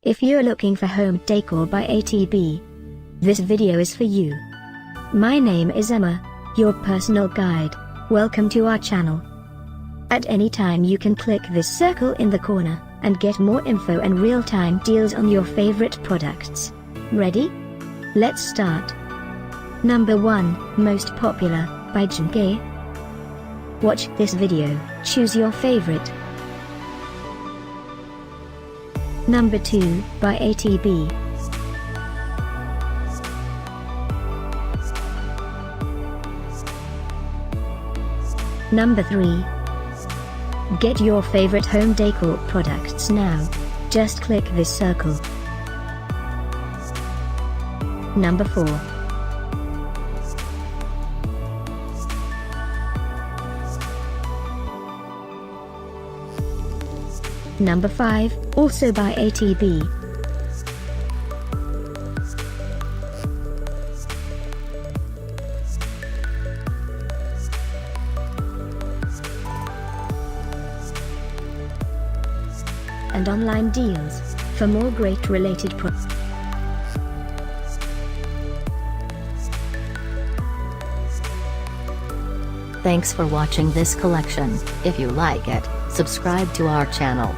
If you're looking for home decor by ATB, this video is for you. My name is Emma, your personal guide. Welcome to our channel. At any time you can click this circle in the corner, and get more info and real-time deals on your favorite products. Ready? Let's start. Number 1, Most Popular, by Jinke. Watch this video, choose your favorite. Number 2, by ATB. Number 3. Get your favorite home decor products now. Just click this circle. Number 4. Number 5, also by ATB. And online deals, for more great related products. Thanks for watching this collection. If you like it, subscribe to our channel.